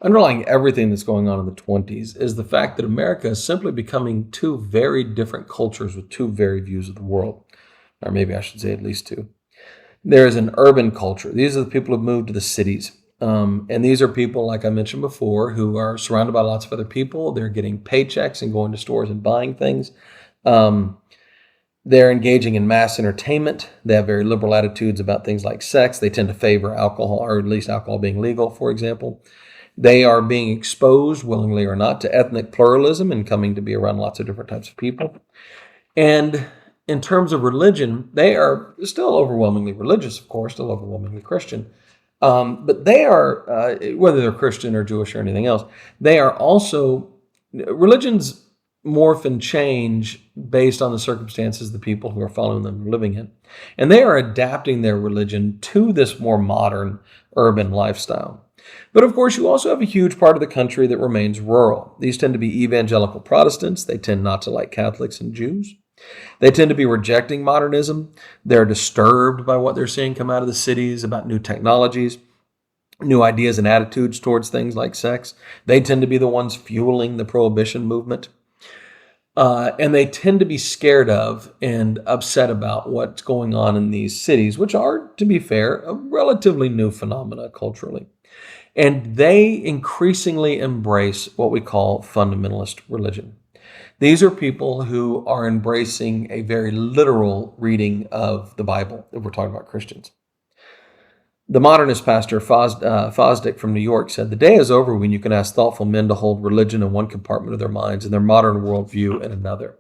Underlying everything that's going on in the 20s is the fact that America is simply becoming two very different cultures with two very views of the world. Or maybe I should say at least two. There is an urban culture. These are the people who've moved to the cities. And these are people, like I mentioned before, who are surrounded by lots of other people. They're getting paychecks and going to stores and buying things. Um, they're engaging in mass entertainment. They have very liberal attitudes about things like sex. They tend to favor alcohol, or at least alcohol being legal, for example. They are being exposed, willingly or not, to ethnic pluralism and coming to be around lots of different types of people. And in terms of religion, they are still overwhelmingly religious, of course, still overwhelmingly Christian. But they are, whether they're Christian or Jewish or anything else, they are also, religions morph and change based on the circumstances the people who are following them are living in. And they are adapting their religion to this more modern urban lifestyle. But of course, you also have a huge part of the country that remains rural. These tend to be evangelical Protestants. They tend not to like Catholics and Jews. They tend to be rejecting modernism. They're disturbed by what they're seeing come out of the cities about new technologies, new ideas and attitudes towards things like sex. They tend to be the ones fueling the prohibition movement. And they tend to be scared of and upset about what's going on in these cities, which are, to be fair, a relatively new phenomena culturally. And they increasingly embrace what we call fundamentalist religion. These are people who are embracing a very literal reading of the Bible, if we're talking about Christians. The modernist pastor Fosdick from New York said, "The day is over when you can ask thoughtful men to hold religion in one compartment of their minds and their modern worldview in another."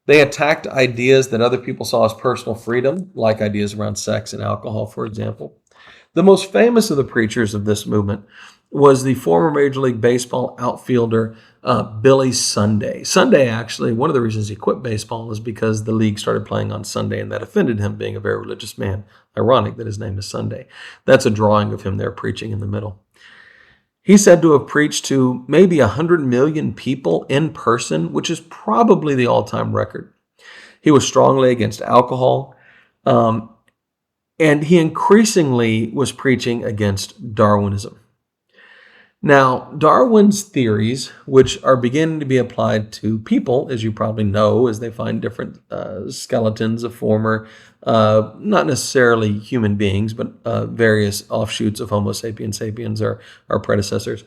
They attacked ideas that other people saw as personal freedom, like ideas around sex and alcohol, for example. The most famous of the preachers of this movement was the former Major League Baseball outfielder Billy Sunday. Sunday, actually, one of the reasons he quit baseball is because the league started playing on Sunday, and that offended him, being a very religious man. Ironic that his name is Sunday. That's a drawing of him there preaching in the middle. He's said to have preached to maybe 100 million people in person, which is probably the all-time record. He was strongly against alcohol, and he increasingly was preaching against Darwinism. Now, Darwin's theories, which are beginning to be applied to people, as you probably know, as they find different skeletons of former, not necessarily human beings, but various offshoots of Homo sapiens sapiens, our predecessors,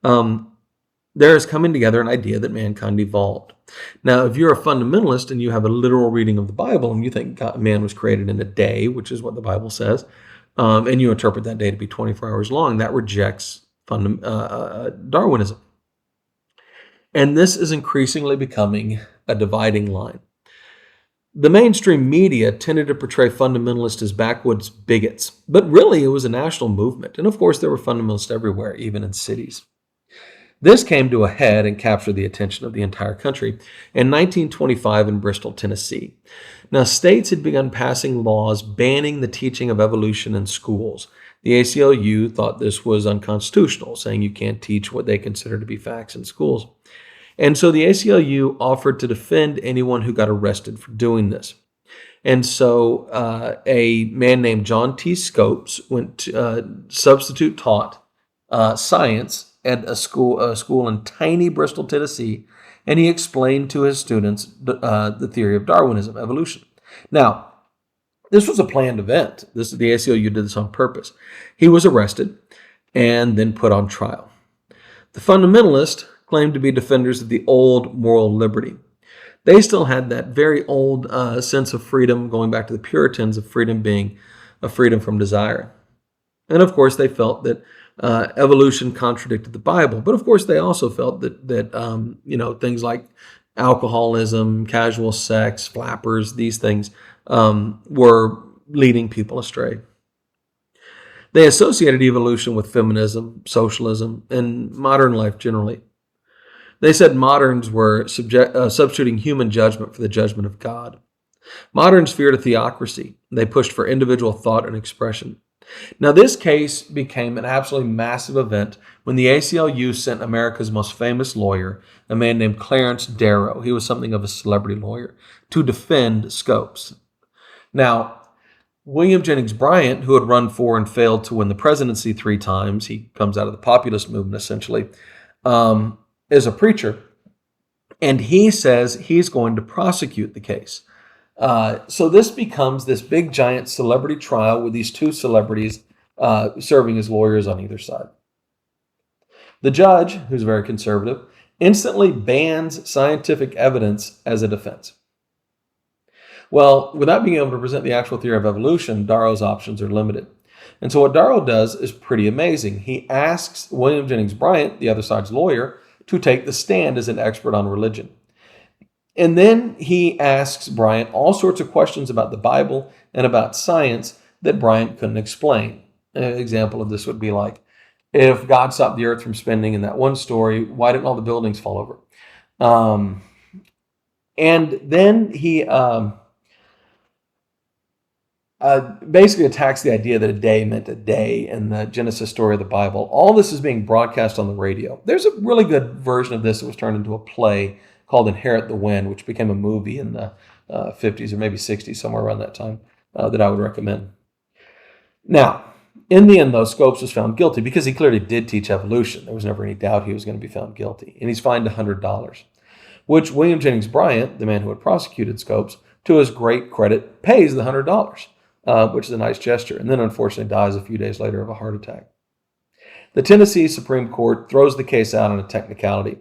there is coming together an idea that mankind evolved. Now, if you're a fundamentalist and you have a literal reading of the Bible and you think man was created in a day, which is what the Bible says, and you interpret that day to be 24 hours long, that rejects Darwinism. And this is increasingly becoming a dividing line. The mainstream media tended to portray fundamentalists as backwoods bigots, but really it was a national movement. And of course, there were fundamentalists everywhere, even in cities. This came to a head and captured the attention of the entire country in 1925 in Bristol, Tennessee. Now, states had begun passing laws banning the teaching of evolution in schools. The ACLU thought this was unconstitutional, saying you can't teach what they consider to be facts in schools. And so the ACLU offered to defend anyone who got arrested for doing this. And so a man named John T. Scopes went to, substitute taught science at a school in tiny Bristol, Tennessee, and he explained to his students the theory of Darwinism, evolution. Now, this was a planned event. The ACLU did this on purpose. He was arrested and then put on trial. The fundamentalists claimed to be defenders of the old moral liberty. They still had that very old sense of freedom, going back to the Puritans, of freedom being a freedom from desire. And of course, they felt that evolution contradicted the Bible. But of course, they also felt that things like alcoholism, casual sex, flappers, these things were leading people astray. They associated evolution with feminism, socialism, and modern life generally. They said moderns were substituting human judgment for the judgment of God. Moderns feared a theocracy. They pushed for individual thought and expression. Now, this case became an absolutely massive event when the ACLU sent America's most famous lawyer, a man named Clarence Darrow. He was something of a celebrity lawyer, to defend Scopes. Now, William Jennings Bryan, who had run for and failed to win the presidency 3 times, he comes out of the populist movement essentially, is a preacher, and he says he's going to prosecute the case. So this becomes this big giant celebrity trial with these 2 celebrities serving as lawyers on either side. The judge, who's very conservative, instantly bans scientific evidence as a defense. Well, without being able to present the actual theory of evolution, Darrow's options are limited. And so what Darrow does is pretty amazing. He asks William Jennings Bryan, the other side's lawyer, to take the stand as an expert on religion. And then he asks Bryant all sorts of questions about the Bible and about science that Bryant couldn't explain. An example of this would be like, if God stopped the earth from spinning in that one story, why didn't all the buildings fall over? And then he basically attacks the idea that a day meant a day in the Genesis story of the Bible. All this is being broadcast on the radio. There's a really good version of this that was turned into a play called Inherit the Wind, which became a movie in the 50s or maybe 60s, somewhere around that time, that I would recommend. Now, in the end, though, Scopes was found guilty because he clearly did teach evolution. There was never any doubt he was going to be found guilty. And he's fined $100, which William Jennings Bryan, the man who had prosecuted Scopes, to his great credit, pays the $100. Which is a nice gesture, and then unfortunately dies a few days later of a heart attack. The Tennessee Supreme Court throws the case out on a technicality,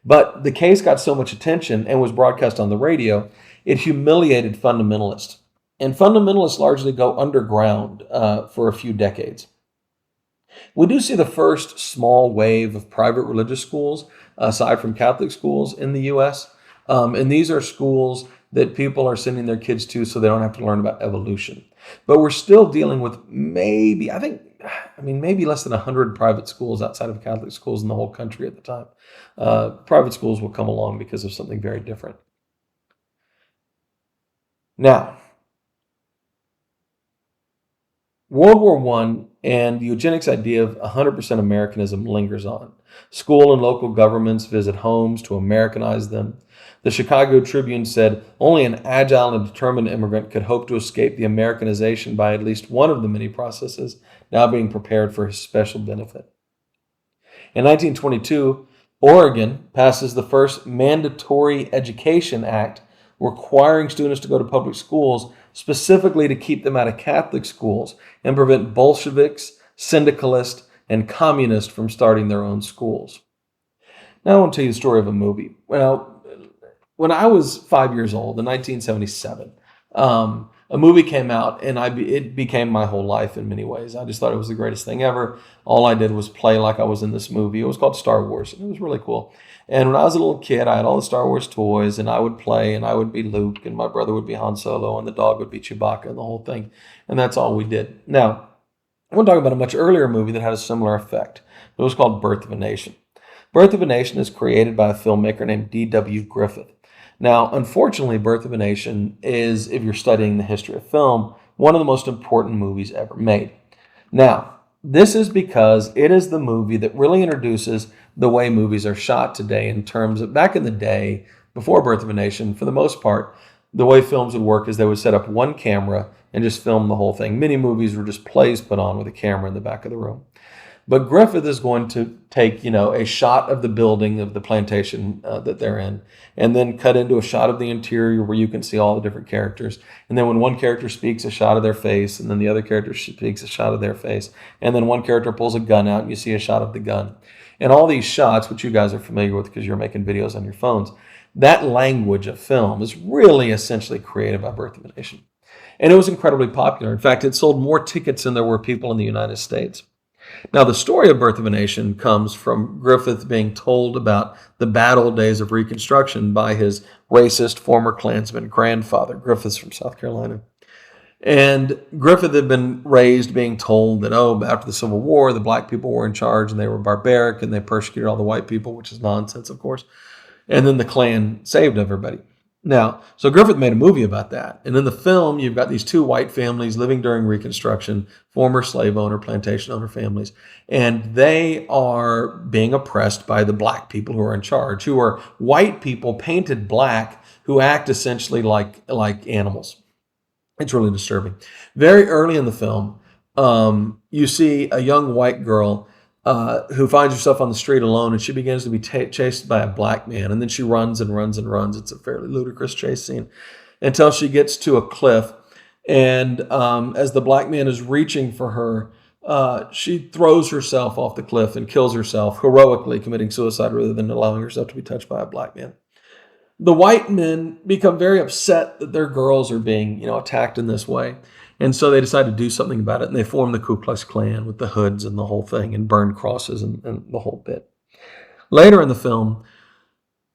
but the case got so much attention and was broadcast on the radio, it humiliated fundamentalists. And fundamentalists largely go underground for a few decades. We do see the first small wave of private religious schools, aside from Catholic schools in the U.S., and these are schools that people are sending their kids to so they don't have to learn about evolution. But we're still dealing with maybe less than 100 private schools outside of Catholic schools in the whole country at the time. Private schools will come along because of something very different. Now, World War I and the eugenics idea of 100% Americanism lingers on. School and local governments visit homes to Americanize them. The Chicago Tribune said only an agile and determined immigrant could hope to escape the Americanization by at least one of the many processes now being prepared for his special benefit. In 1922, Oregon passes the first Mandatory Education Act requiring students to go to public schools specifically to keep them out of Catholic schools and prevent Bolsheviks, syndicalists, and communists from starting their own schools. Now I want to tell you the story of a movie. Well, when I was 5 years old, in 1977, a movie came out, and it became my whole life in many ways. I just thought it was the greatest thing ever. All I did was play like I was in this movie. It was called Star Wars, and it was really cool. And when I was a little kid, I had all the Star Wars toys, and I would play, and I would be Luke, and my brother would be Han Solo, and the dog would be Chewbacca, and the whole thing. And that's all we did. Now, I want to talk about a much earlier movie that had a similar effect. It was called Birth of a Nation. Birth of a Nation is created by a filmmaker named D.W. Griffith. Now, unfortunately, Birth of a Nation is, if you're studying the history of film, one of the most important movies ever made. Now, this is because it is the movie that really introduces the way movies are shot today in terms of, back in the day, before Birth of a Nation, for the most part, the way films would work is they would set up one camera and just film the whole thing. Many movies were just plays put on with a camera in the back of the room. But Griffith is going to take, a shot of the building of the plantation that they're in, and then cut into a shot of the interior where you can see all the different characters. And then when one character speaks, a shot of their face, and then the other character speaks, a shot of their face. And then one character pulls a gun out, and you see a shot of the gun. And all these shots, which you guys are familiar with because you're making videos on your phones, that language of film is really essentially created by Birth of a Nation. And it was incredibly popular. In fact, it sold more tickets than there were people in the United States. Now, the story of Birth of a Nation comes from Griffith being told about the bad old days of Reconstruction by his racist former Klansman grandfather. Griffith's from South Carolina. And Griffith had been raised being told that, after the Civil War, the black people were in charge and they were barbaric and they persecuted all the white people, which is nonsense, of course. And then the Klan saved everybody. Now, so Griffith made a movie about that. And in the film, you've got these two white families living during Reconstruction, former slave owner, plantation owner families. And they are being oppressed by the black people who are in charge, who are white people painted black who act essentially like animals. It's really disturbing. Very early in the film, you see a young white girl who finds herself on the street alone, and she begins to be chased by a black man. And then she runs and runs and runs. It's a fairly ludicrous chase scene until she gets to a cliff. And as the black man is reaching for her, she throws herself off the cliff and kills herself, heroically committing suicide rather than allowing herself to be touched by a black man. The white men become very upset that their girls are being, attacked in this way. And so they decide to do something about it. And they form the Ku Klux Klan with the hoods and the whole thing and burn crosses and the whole bit. Later in the film,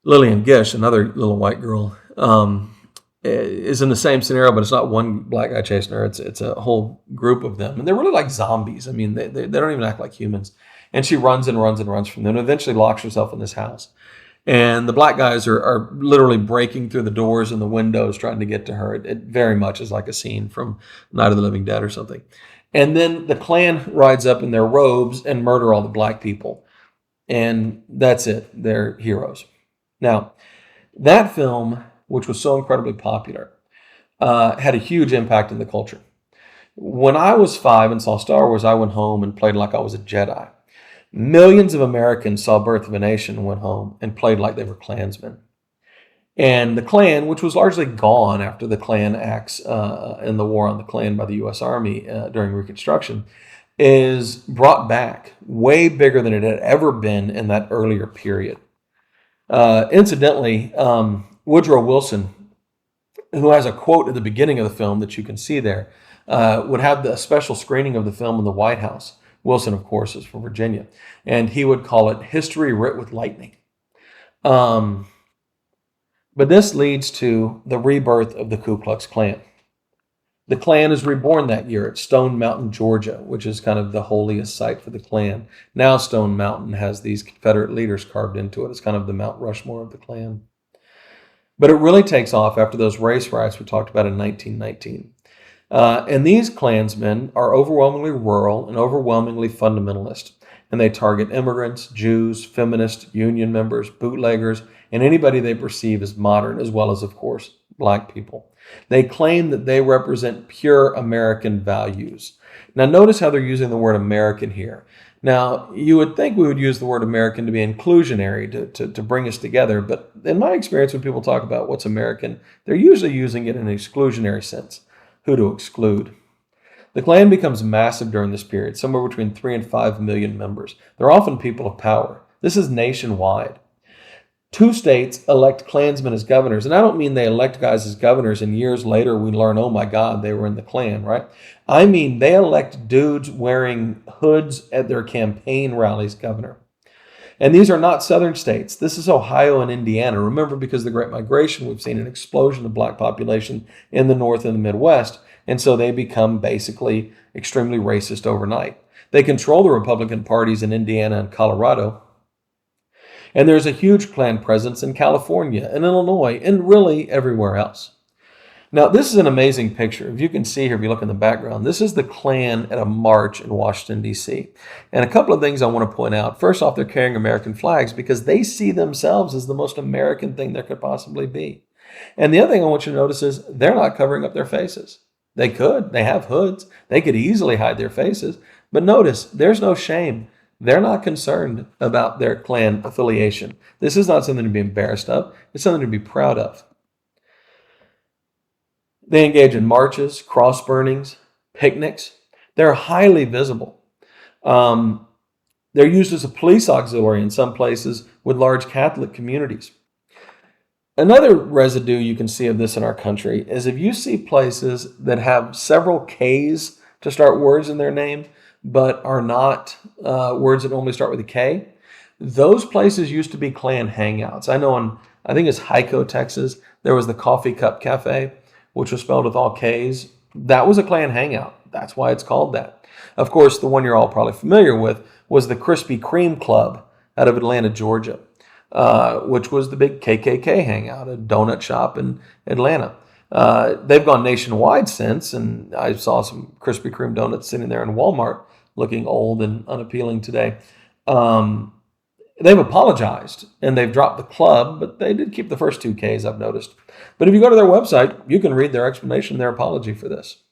Lillian Gish, another little white girl, is in the same scenario, but it's not one black guy chasing her. It's a whole group of them. And they're really like zombies. I mean, they don't even act like humans. And she runs and runs and runs from them and eventually locks herself in this house. And the black guys are literally breaking through the doors and the windows trying to get to her. It very much is like a scene from Night of the Living Dead or something. And then the Klan rides up in their robes and murder all the black people. And that's it. They're heroes. Now, that film, which was so incredibly popular, had a huge impact in the culture. When I was 5 and saw Star Wars, I went home and played like I was a Jedi. Millions of Americans saw Birth of a Nation and went home and played like they were Klansmen. And the Klan, which was largely gone after the Klan acts in the war on the Klan by the U.S. Army during Reconstruction, is brought back way bigger than it had ever been in that earlier period. Incidentally, Woodrow Wilson, who has a quote at the beginning of the film that you can see there, would have a special screening of the film in the White House. Wilson, of course, is from Virginia, and he would call it history writ with lightning. But this leads to the rebirth of the Ku Klux Klan. The Klan is reborn that year at Stone Mountain, Georgia, which is kind of the holiest site for the Klan. Now Stone Mountain has these Confederate leaders carved into it. It's kind of the Mount Rushmore of the Klan. But it really takes off after those race riots we talked about in 1919. And these Klansmen are overwhelmingly rural and overwhelmingly fundamentalist. And they target immigrants, Jews, feminists, union members, bootleggers, and anybody they perceive as modern, as well as, of course, black people. They claim that they represent pure American values. Now, notice how they're using the word American here. Now, you would think we would use the word American to be inclusionary, to bring us together. But in my experience, when people talk about what's American, they're usually using it in an exclusionary sense. Who to exclude. The Klan becomes massive during this period, somewhere between 3 and 5 million members. They're often people of power. This is nationwide. 2 states elect Klansmen as governors, and I don't mean they elect guys as governors and years later we learn, oh my God, they were in the Klan, right? I mean they elect dudes wearing hoods at their campaign rallies governor. And these are not southern states. This is Ohio and Indiana. Remember, because of the Great Migration, we've seen an explosion of black population in the North and the Midwest. And so they become basically extremely racist overnight. They control the Republican parties in Indiana and Colorado. And there's a huge Klan presence in California and Illinois and really everywhere else. Now, this is an amazing picture. If you can see here, if you look in the background, this is the Klan at a march in Washington, D.C. And a couple of things I want to point out. First off, they're carrying American flags because they see themselves as the most American thing there could possibly be. And the other thing I want you to notice is they're not covering up their faces. They could. They have hoods. They could easily hide their faces. But notice, there's no shame. They're not concerned about their Klan affiliation. This is not something to be embarrassed of. It's something to be proud of. They engage in marches, cross burnings, picnics. They're highly visible. They're used as a police auxiliary in some places with large Catholic communities. Another residue you can see of this in our country is if you see places that have several K's to start words in their name, but are not words that normally start with a K, those places used to be Klan hangouts. I know I think it's Hyco, Texas, there was the Coffee Cup Cafe, which was spelled with all K's. That was a Klan hangout. That's why it's called that. Of course, the one you're all probably familiar with was the Krispy Kreme Club out of Atlanta, Georgia, which was the big KKK hangout, a donut shop in Atlanta. They've gone nationwide since, and I saw some Krispy Kreme donuts sitting there in Walmart looking old and unappealing today. They've apologized and they've dropped the club, but they did keep the first two Ks, I've noticed. But if you go to their website, you can read their explanation, their apology for this.